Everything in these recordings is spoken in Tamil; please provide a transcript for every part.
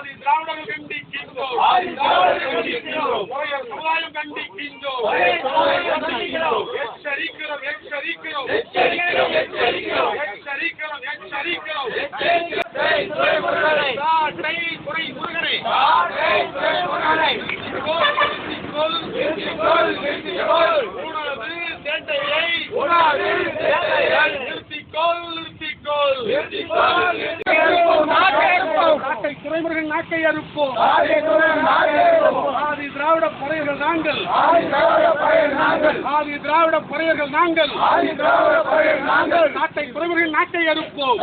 ஆதி திராவிடர்கள் கண்டிக்கின்றோம். சமுதாயம் கண்டிக்கின்றோம். துறைமுருகன் நாக்கை அறுப்போம். ஆதி திராவிட பறையர்கள் நாங்கள். ஆதி திராவிட பறையர்கள் நாங்கள். நாட்டை துறைமுருகன் நாக்கை அறுப்போம்.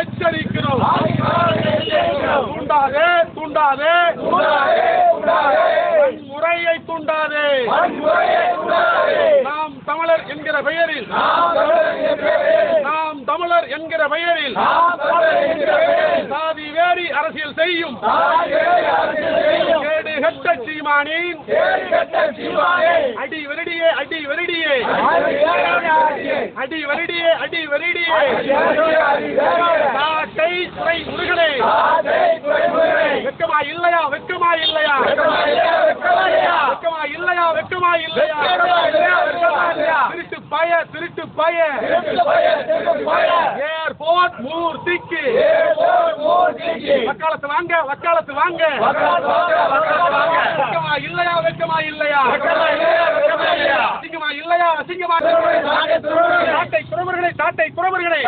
எச்சரிக்கிறோம். தூண்டாதே தூண்டாதே முறையை தூண்டாதே. நாம் தமிழர் என்கிற பெயரில் சாதி வேறி அரசியல் செய்யும் கேடுகட்ட சீமானின் அடி வெரடியே அடி வெரடியே அடி வெரடியே அடி வெரடியே நாட்டை துறை முருகனே. வெக்கமா இல்லையா வெக்கமா இல்லையா வெக்கமா இல்லையா வெக்கமா இல்லையா திருட்டு பய திருட்டு பய ஏர்போர்ட் மூர்த்திக்கு வக்காலத்து வாங்க வக்காலத்து வாங்க. வெக்கமா இல்லையா வெக்கமா இல்லையா அசிங்கமா இல்லையா அசிங்கமா. நாட்டை துறவர்களை நாட்டை துறவர்களை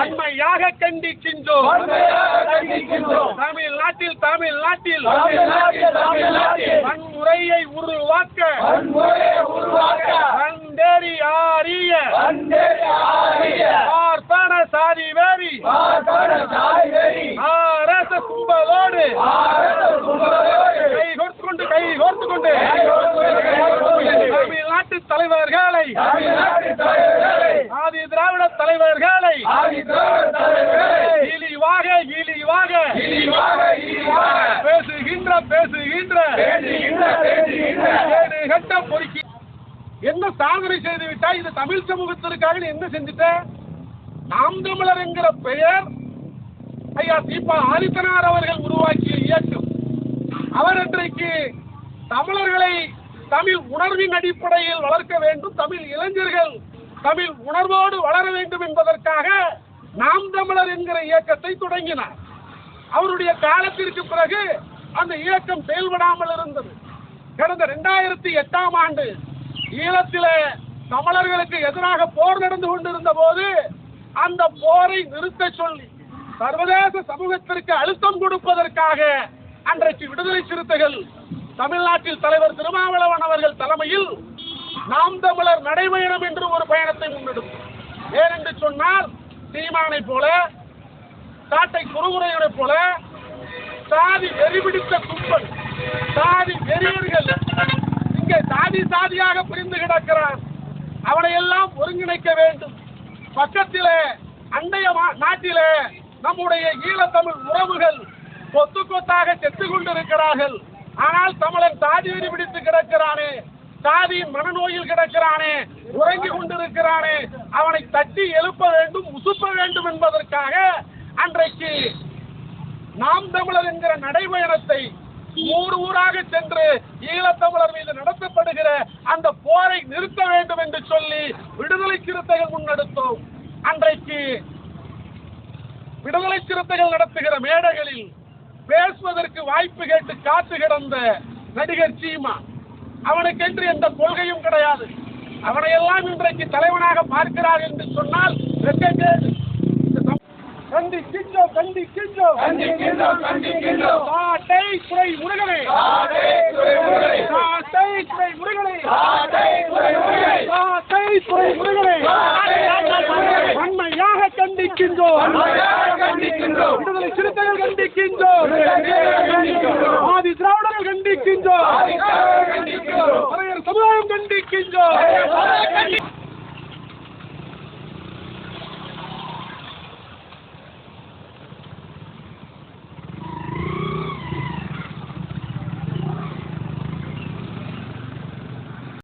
அண்மையாக கண்டிக்கின்றோம். தமிழ்நாட்டில் தமிழ்நாட்டில் வன்முறையை உருவாக்க வந்தேறி ஆரிய பார்ப்பன சாதி வேறி அரச கும்பலோடு கை கோர்த்து கொண்டு தமிழ்நாட்டு தலைவர்களை ஆதி திராவிட தலைவர்களை இழிவாக இழிவாக பேசுகின்ற கேடுகட்ட பொறுக்கி என்ன சாதனை செய்து விட்டா? இது தமிழ் சமூகத்திற்காக என்ன செஞ்சுட்ட? நாம் தமிழர் என்கிற பெயர் ஐயா தீபா ஆதித்தனார் அவர்கள் உருவாக்கிய இயக்கம். அவர் இன்றைக்கு தமிழர்களை தமிழ் உணர்வின் அடிப்படையில் வளர்க்க வேண்டும், தமிழ் இளைஞர்கள் தமிழ் உணர்வோடு வளர வேண்டும் என்பதற்காக நாம் தமிழர் என்கிற இயக்கத்தை தொடங்கினார். அவருடைய காலத்திற்கு பிறகு அந்த இயக்கம் செயல்படாமல் இருந்தது. கடந்த 2008ஆம் ஆண்டு ஈழத்திலே தமிழர்களுக்கு எதிராக போர் நடந்து கொண்டிருந்த போது அந்த போரை நிறுத்த சொல்லி சர்வதேச சமூகத்திற்கு அழுத்தம் கொடுப்பதற்காக அன்றைக்கு விடுதலை சிறுத்தைகள் தமிழ்நாட்டில் தலைவர் திருமாவளவன் அவர்கள் தலைமையில் நாம் தமிழர் நடைபயணம் என்று ஒரு பயணத்தை முன்னெடுத்தோம். ஏனென்று சொன்னால் சீமானை போல சாட்டை குறுகுறையை போல சாதி வெறிபிடித்த கும்பல் சாதி வெறியர்கள் இங்கே சாதி சாதியாக பிரிந்து கிடக்கிறார். அவனை எல்லாம் ஒருங்கிணைக்க வேண்டும். பக்கத்திலே அண்டைய நாட்டிலே நம்முடைய ஈழத்தமிழ் உறவுகள் கொத்து கொத்தாக செத்து கொண்டிருக்கிறார்கள். ஆனால் தமிழன் சாதி வெறி பிடித்து கிடக்கிறானே, சாதியின் மனநோயில் கிடக்கிறானே, உறங்கி கொண்டிருக்கிறானே, அவனை தட்டி எழுப்ப வேண்டும், உசுப்ப வேண்டும் என்பதற்காக அன்றைக்கு நாம் தமிழர் என்கிற நடைபயணத்தை ஊர் ஊராக சென்று ஈழத்தமிழர் மீது நடத்தப்படுகிற அந்த போரை நிறுத்த வேண்டும் என்று சொல்லி விடுதலை சிறுத்தைகள் முன்னெடுத்தோம். அன்றைக்கு விடுதலை சிறுத்தைகள் நடத்துகிற மேடைகளில் பேசுவதற்கு வாய்ப்பு கேட்டு காத்து கிடந்த நடிகர் சீமா, அவனுக்கென்று எந்த கொள்கையும் கிடையாது. அவனையெல்லாம் இன்றைக்கு தலைவனாக பார்க்கிறார் என்று சொன்னால் கண்டிக்கின்றோம் கண்டிக்கின்றோம் கண்டிக்கின்றோம். நாட்டை துறை முருகனே, நாட்டை துறை முருகனே, நாட்டை துறை முருகனே வன்மையாக கண்டிக்கின்றோம். விடுதலை சிறுத்தைகள் கண்டிக்கின்றோம். ஆதி திராவிடர்கள் கண்டிக்கின்றோம். சமுதாயம் கண்டிக்கின்றோம்.